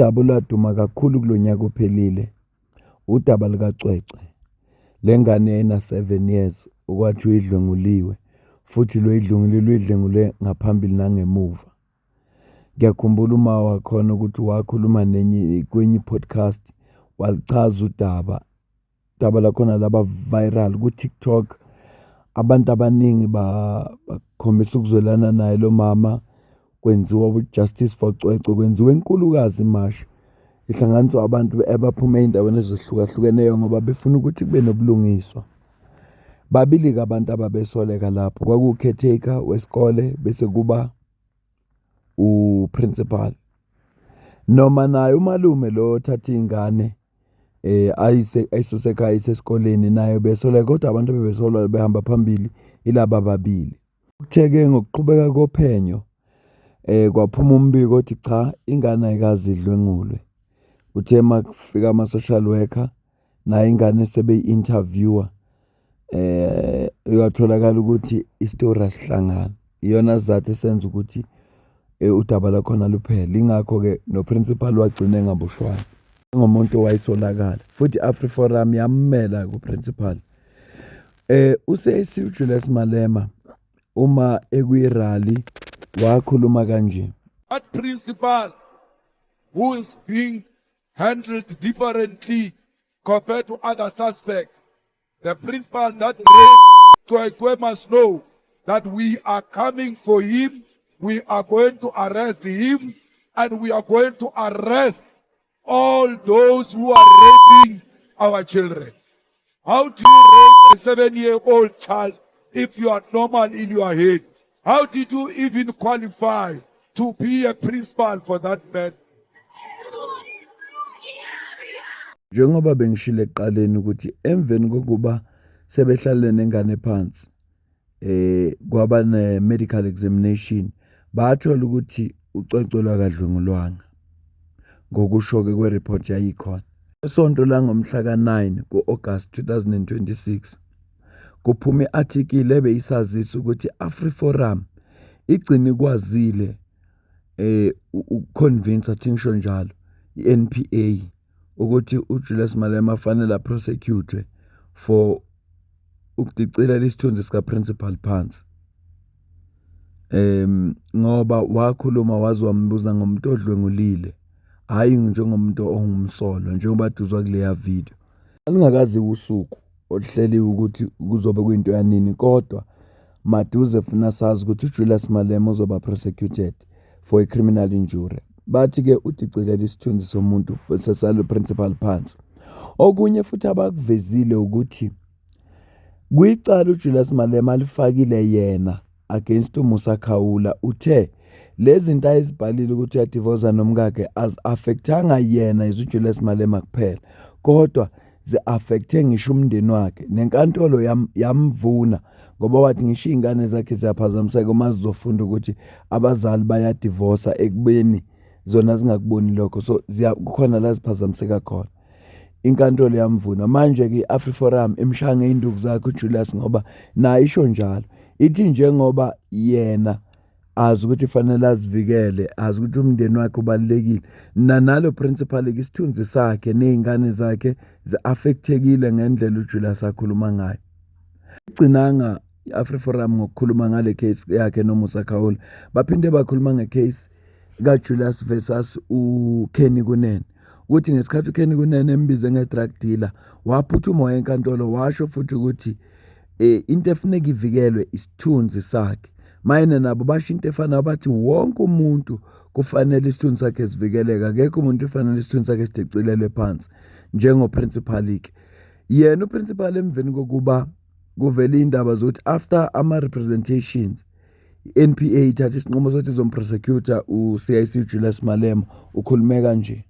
Udaba olwaduma kakhulu kulonyaka ophelile udaba likaCwecwe, lengane ena 7 years okwathi uyidlwenguliwe futhi lo idlwengule ngaphambili nangemuva. Ngiyakhumbula uma wakhona ukuthi wakhuluma kwenye podcast walichaza udaba lakhona laba viral ku TikTok. Abantu abaningi bakhombisa ukuzwelana naye lo mama. Kwenziwa justice for Cwecwe, kwenziwa enkulukazi imasha ihlanganiswa abantu abaphuma ey'ndaweni ezohlukahlukeneyo ngoba befuna ukuthi kube nobulungiswa. Babili-ke abantu ababesoleka lapho, kwakuwu-caretaker wesikole bese kuba u-principal noma naye umalume lo othatha ingane ayisusekhaya isesikoleni naye besoleka, kodwa abantu bebesolwa behamba phambili ilaba babili. Kuthe-ke ngokuqhubeka kophenyo kwaphuma umbiko othi cha, ingane ayikaze idlwengulwe. Uthe makufika ama-social worker naye ingane sebeyi-interviewer yatholakala ukuthi isitori asihlangani. Iyona sizathu esenza ukuthi udaba lakhona luphele. Ingakho-ke no-principal wagcina engaboshwanga ngomuntu owayesolakala, futhi i-AfriForum yammela ku-principal. UCAC Julius Malema uma ekwi-rally wakhuluma kanje. That principal who is being handled differently compared to other suspects, the principal that Cwecwe must know that we are coming for him, we are going to arrest him, and we are going to arrest all those who are raping our children. How do you rape a 7-year-old child if you are normal in your head? How did you even qualify to be a principal for that man? Njengoba bengishilo ekuqaleni ukuthi emveni kokuba sebehlale nengane phansi kwaba ne-medical examination bathola ukuthi uCwecwe lwakadlwengulwanga ngokusho-ke kwe-report yayikhona. Esonto langomhla ka-9 ku-August 2026 kuphume i-article ebeyisazisa ukuthi i-AfriForum igcina ikwazile ukuconvince athingisho njalo i-NPA ukuthi uJulius Malema fanele prosecute for ukudicilela isithunzi sika principal phansi. Ngoba wakhuluma wazi wambuza ngomuntu odlwengulile, hayi njengomuntu ongumsolo njengoba duzwa kuleya video. Alingakazi usuku ohleliwe ukuthi kuzobe kuyinto yanini, kodwa maduze funa sazi ukuthi uJulius Malema uzoba prosecuted for a criminal injury. Bathi-ke udicilela isithunzi somuntu sesalo principal phansi. Okunye futhi abakuvezile ukuthi kuyicala uJulius Malema alifakile yena against uMusa Khawula. Uthe lezi zinto ayizibhalile ukuthi uyadivorce nomkakhe az-affectanga yena uJulius Malema kuphela, kodwa zi-affecte ngisho umndeni wakhe. Nenkantolo yamvuna ngoba wathi ngisho izingane zakhe ziyaphazamiseka uma zizofunda ukuthi abazali bayadivorce ekubeni zona zingakuboni lokho, so kukhona la ziphazamiseka khona. Inkantolo yamvuna. Manje-ke i-AfriForum imshange induku zakhe uJulius ngoba naye isho njalo. Ithi njengoba yena azi ukuthi fanele azivikele, azi ukuthi umndeni wakhe ubalekile, nalo principal isithunzi sakhe nezingane zakhe zi-affectekile ngendlela uJulius akhuluma ngayo. Igcinanga i-AfriForum ngokukhuluma ngale case yakhe noMusa Khawula, baphinde bakhuluma ngecase kaJulius versus uKenny Kunene, ukuthi ngesikhathi uKenny Kunene embize nge-drug dealer waphuthuma enkantolo washo futhi ukuthi into efuneka ivikelwe isithunzi sakhe. Mayena nabo basho into efana bathi wonke umuntu kufanele isithunzi sakhe sivikeleke, akekho umuntu ufanele isithunzi sakhe sidicilelwe phansi njengoprincipal-ke. Yena uprincipal emveni kokuba kuvele indaba zokuthi after ama-representations i-NPA ithatha isinqumo sokuthi izomprosecutor uCIC Julius Malema, ukhulume kanje.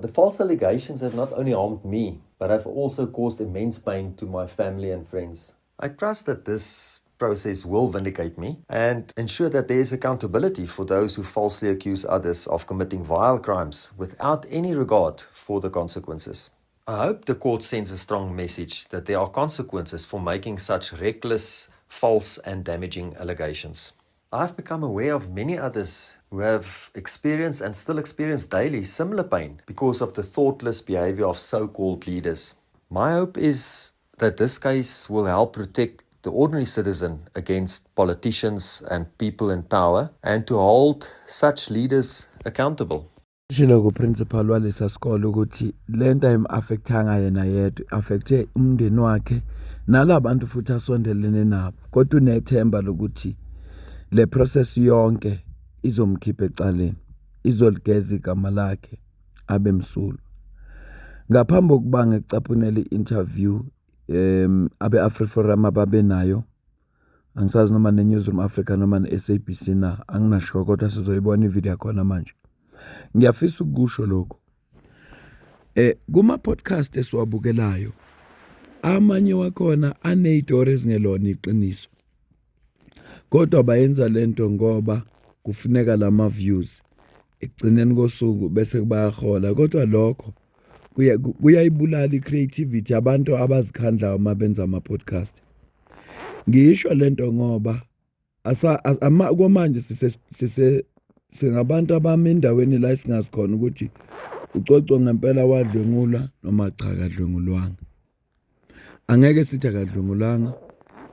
The false allegations have not only harmed me, but have also caused immense pain to my family and friends. I trust that this process will vindicate me and ensure that there is accountability for those who falsely accuse others of committing vile crimes without any regard for the consequences. I hope the court sends a strong message that there are consequences for making such reckless, false and damaging allegations. I've become aware of many others who have experienced and still experience daily similar pain because of the thoughtless behavior of so-called leaders. My hope is that this case will help protect the ordinary citizen against politicians and people in power and to hold such leaders accountable. Shilo ku principal walesa sikole ukuthi lento ayim-affectanga yena yedwa, affecte umndeni wakhe nalabantu futhi asondelene nabo. Kodwa unethemba lokuthi le process yonke izomkhipha ecaleni, izoligeza igama lakhe abe msulwa. Ngaphambi kokuba ngikucaphunele i-interview abe-AfriForum ababe nayo, angisazi noma ne-Newsroom Africa noma ne-SABC na, anginasho kodwa sizoyibona ivideo yakhona manje. Ngiyafisa ukusho lokho. Kuma-podcast esiwabukelayo, amanye wakhona aneyitori ezingelona iqiniso. Kodwa bayenza lento ngoba kufuneka lama-views. Ekugcineni kosuku bese bayahola. Kodwa lokho kuyayibulala i-creativity abantu abazikhandlayo uma benza ama-podcast. Ngisho lento ngoba kwamanje singabantu abami endaweni la esingazi khona ukuthi uCoco ngempela wadlwengulwa noma cha kadlwengulwanga. Angeke sithi akadlwengulanga,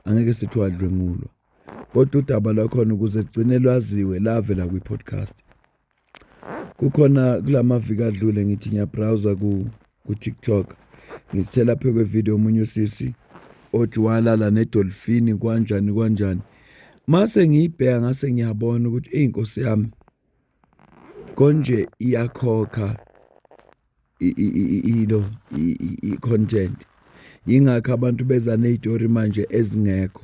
angeke sithi wadlwengulwa. Kodwa udaba lakhona ukuze sigcine lwaziwe lavela kwi-podcast. Kukhona kulamaviki adlule ngithi ngiyabrowser ku TikTok. Ngisithela phe kwevideo omunye usisi othi walala nedolphini kanjani. Mase ngiyibheka ngase ngiyabona ukuthi inkosi yami konje iyakhokha i-content. Yingakho abantu beza neyitori manje ezingekho.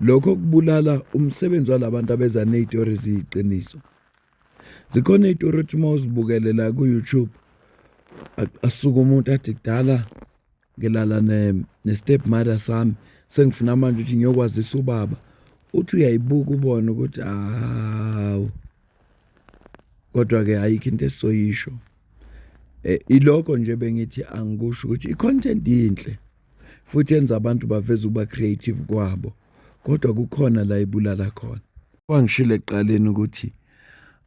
Lokho kubulala umsebenzi walabantu abeza neyitori ziyiqiniso. Zikhona iyitori othi mawuzibukele la ku-YouTube asuka umuntu athi kudala ngilala ne-stepmother sami sengifuna manje ukuthi ngiyokwazisa ubaba. Uthi uyayibuka ubone ukuthi hawu. Kodwa-ke ayikho into esizoyisho. Ilokho nje bengithi angikusho ukuthi i-content inhle futhi yenza abantu baveze ukuba creative kwabo. Kodwa kukhona la ibulala khona. Wangishilo ekuqaleni ukuthi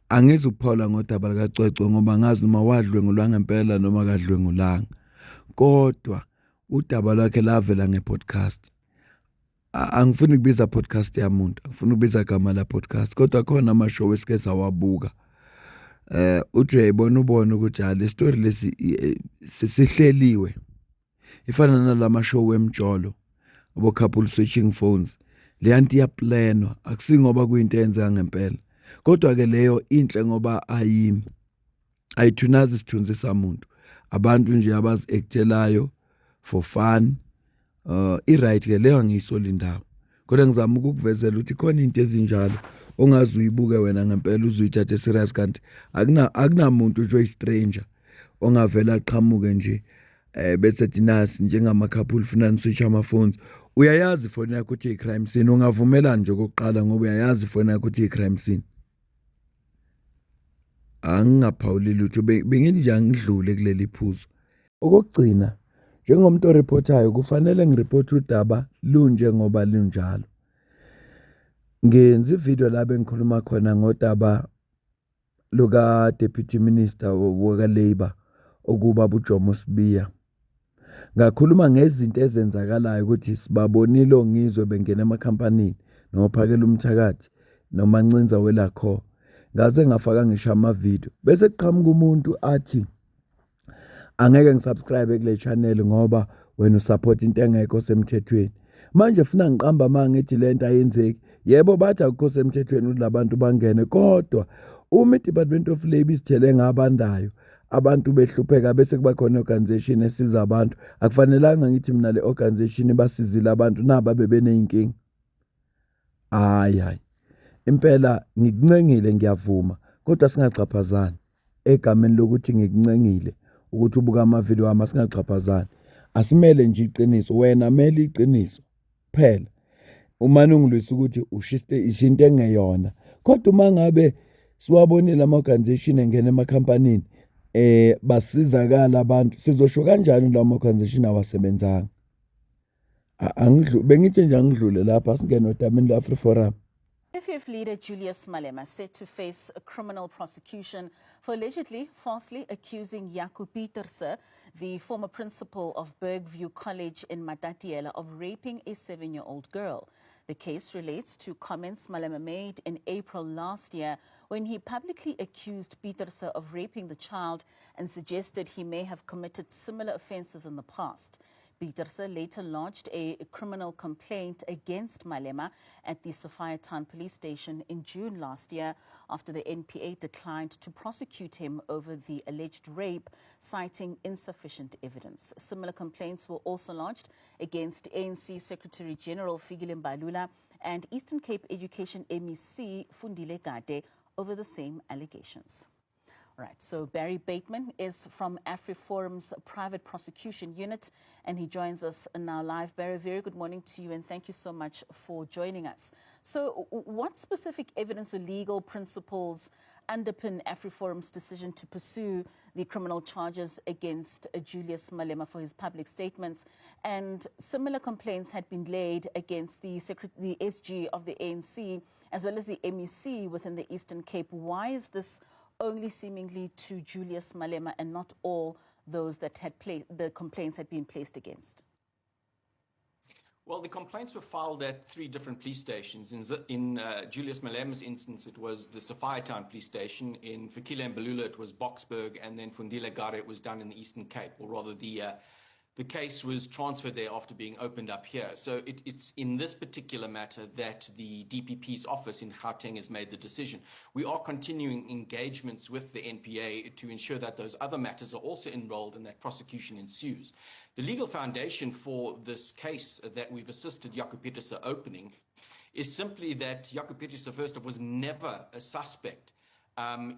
angizuphawula ngodaba likaCwecwe ngoba ngazi noma wadlwengulwa ngempela noma kadlwengulanga. Kodwa udaba lwakhe lavela nge-podcast. Angifuni ukubiza podcast yamuntu, angifuni ukubiza igama la podcast, kodwa khona ama-show esike sawabuka. Uthi uyayibona ubone ukuthi le story lesi sihleliwe. Ifana nalama show wemjolo, abo couple switching phones. Le anti yaplanwa, akusingoba kuyinto eyenzeka ngempela. Kodwa ke leyo inhle ngoba ayithunazi isithunzi samuntu. Abantu nje abazi-actelayo for fun. I-right ke leyo ngiyisola indawo. Kodwa ngizama ukukuvezela ukuthi khona into ezinjalo ongazi uyibuke wena ngempela uzuyithathe serious kanti akunamuntu nje oyi-stranger ongavela aqhamuke nje bese dinasi njengama couple funa switch ama-phones. Uyayazi ifoni yakho ukuthi i-crime scene, ungavumelani nje kokuqala ngoba uyayazi ifoni yakho ukuthi i-crime scene. Angingaphawuli lutho, bengithi nje angidlule kuleli phuzo. Okugcina njengomuntu oreportayo kufanele ngireport udaba lunje ngoba lunjalo. Ngenza ivideo la bengikhuluma khona ngodaba luka Deputy Minister waka Labour okuba uJomo Sibiya. Ngakhuluma ngezinto ezenzakalayo ukuthi sibabonile ongizwe bengena emakhampanini nophakela umthakathi noma Ncinza welakho. Ngaze ngafaka ngisho ama-video bese kuqhamuka umuntu athi angeke ngisubscribe kule channel ngoba wena usupport into engekho semthethweni. Manje funa ngiqamba mangithi lento ayenzeki. Yebo bathi akukho semthethweni ukuthi labantu bangene, kodwa uma i-Department of Labour isithele ngabandayo abantu behlupheka bese kuba khona organization esiza abantu, akufanelanga ngithi mina le organization basizile abantu naba bebeneyinkinga. Hayi impela ngikuncengile ngiyavuma, kodwa singaxhaphazani egameni lokuthi ngikuncengile ukuthi ubuka ama-video wami singaxhaphazani. Asimele nje iqiniso, wena mele iqiniso phela. Umane ungilwisa ukuthi ishinto engeyona. Kodwa uma ngabe siwabonile ama-organization engena emakhampanini basizakala abantu, sizosho kanjani lawo ma-organization awasebenzanga? Bengithi nje angidlule lapha singene odabeni le-AfriForum. FF leader Julius Malema set to face a criminal prosecution for allegedly falsely accusing Jaco Pieterse, the former principal of Bergview College in Matatiele, of raping a 7-year-old girl. The case relates to comments Malema made in April last year when he publicly accused Pieterse of raping the child and suggested he may have committed similar offences in the past. Pieterse later lodged a criminal complaint against Malema at the Sophiatown police station in June last year after the NPA declined to prosecute him over the alleged rape, citing insufficient evidence. Similar complaints were also lodged against ANC Secretary General Fikile Mbalula and Eastern Cape Education MEC Fundile Gade over the same allegations. All right, so Barry Bateman is from AfriForum's Private Prosecution Unit, and he joins us now live. Barry, very good morning to you, and thank you so much for joining us. So what specific evidence or legal principles underpin AfriForum's decision to pursue the criminal charges against Julius Malema for his public statements? And similar complaints had been laid against the SG of the ANC as well as the MEC within the Eastern Cape. Why is this only seemingly to Julius Malema and not all those that the complaints had been placed against? Well, the complaints were filed at 3 different police stations. In Julius Malema's instance, it was the Sophiatown police station. In Fikile Mbalula, it was Boksburg, and then Fundile Gade, it was done in the Eastern Cape, or rather the case was transferred there after being opened up here. So it's in this particular matter that the DPP's office in Gauteng has made the decision. We are continuing engagements with the NPA to ensure that those other matters are also enrolled and that prosecution ensues. The legal foundation for this case that we've assisted Jaco Pieterse opening is simply that Jaco Pieterse, first of all, was never a suspect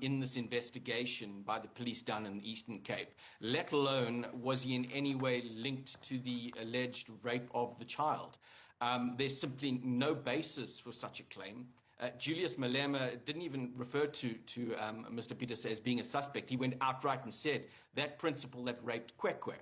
in this investigation by the police down in the Eastern Cape, let alone was he in any way linked to the alleged rape of the child. There's simply no basis for such a claim. Julius Malema didn't even refer to Mr. Pieterse as being a suspect. He went outright and said that principal that raped Kwekwe.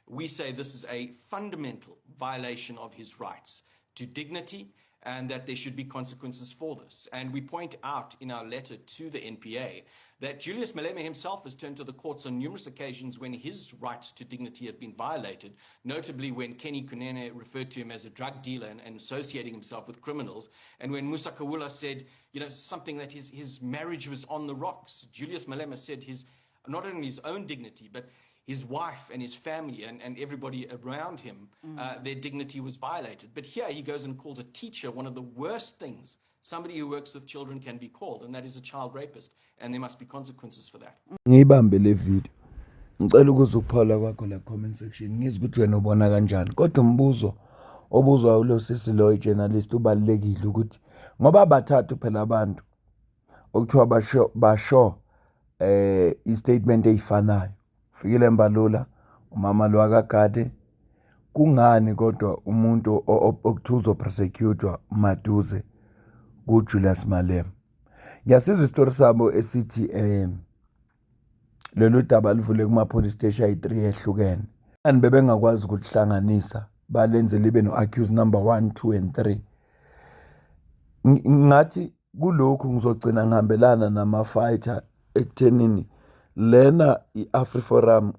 We say this is a fundamental violation of his rights to dignity, and that there should be consequences for this. And we point out in our letter to the NPA that Julius Malema himself has turned to the courts on numerous occasions when his rights to dignity have been violated, notably when Kenny Kunene referred to him as a drug dealer and associating himself with criminals, and when Musa Kawula said, something that his marriage was on the rocks. Julius Malema said not only his own dignity, but his wife and his family and everybody around him, their dignity was violated. But here he goes and calls a teacher one of the worst things somebody who works with children can be called, and that is a child rapist, and there must be consequences for that. Ngiyibambe le video. Ngicela ukuzuphawula kwakho la comment section. Ngizwe ukuthi wena ubona kanjani. Kodwa umbuzo obuzwa ulo sisi lo journalist ubalekile ukuthi ngoba bathathu phela abantu okuthiwa basho i-statement eyifanayo. Fikile Mbalula, umama lo akagade, kungani kodwa umuntu okuthiwa uzoprosecutwa maduze kuJulius Malema. Ngiyasizwa isitori sabo esithi lelo daba livule kuma police station ayi3 ehlukene. Ani bebengakwazi ukuhlanganisa balenze libe no accused number 1, 2 and 3. Ngathi kulokhu ngizogcina ngihambelana nama fighter ekuthenini lena iAfriForum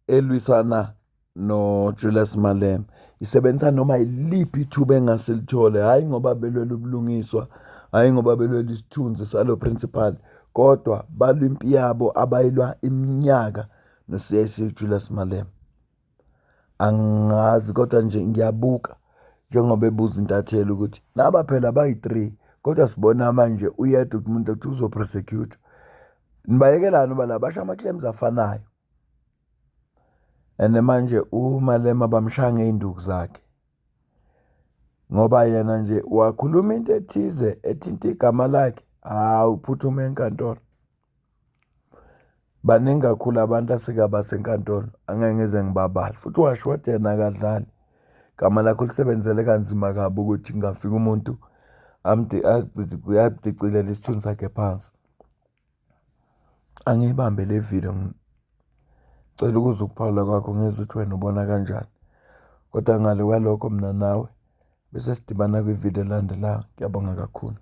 elwisana no Julius Malema isebenzisa noma iliphi ithuba engaselithole, hayi ngoba belwela ubulungiswa, hayi ngoba belwela isithunzi salo principal, kodwa balwa impi yabo abayilwa iminyaka no CIC Julius Malema. Angazi kodwa nje ngiyabuka njengoba ebuza intatheli ukuthi naba phela bayi3 kodwa sibona manje uyedwa umuntu ukuthi uzoprosecute. Nibayekelana uba labasha ama-claims afanayo. And manje uMalema bamshaya ngeinduku zakhe. Ngoba yena nje wakhuluma into ethize ethinta igama lakhe, uphuthume enkantolo. Baningi kakhulu abantu asikaba senkantolo, angeke ngeze ngibabala. Futhi washoda yena akadlali. Igama lakho lisebenzele kanzima kabi ukuthi ngafika umuntu ayabhicilela isithunzi sakhe phansi. Angiyibambe le video. Ngicela ukuzukuphawula kwakho ngizwe ukuthi wena ubona kanjani. Kodwa ngale kwalokho mina nawe bese sidibana kwivideo elandelayo. Ngiyabonga kakhulu.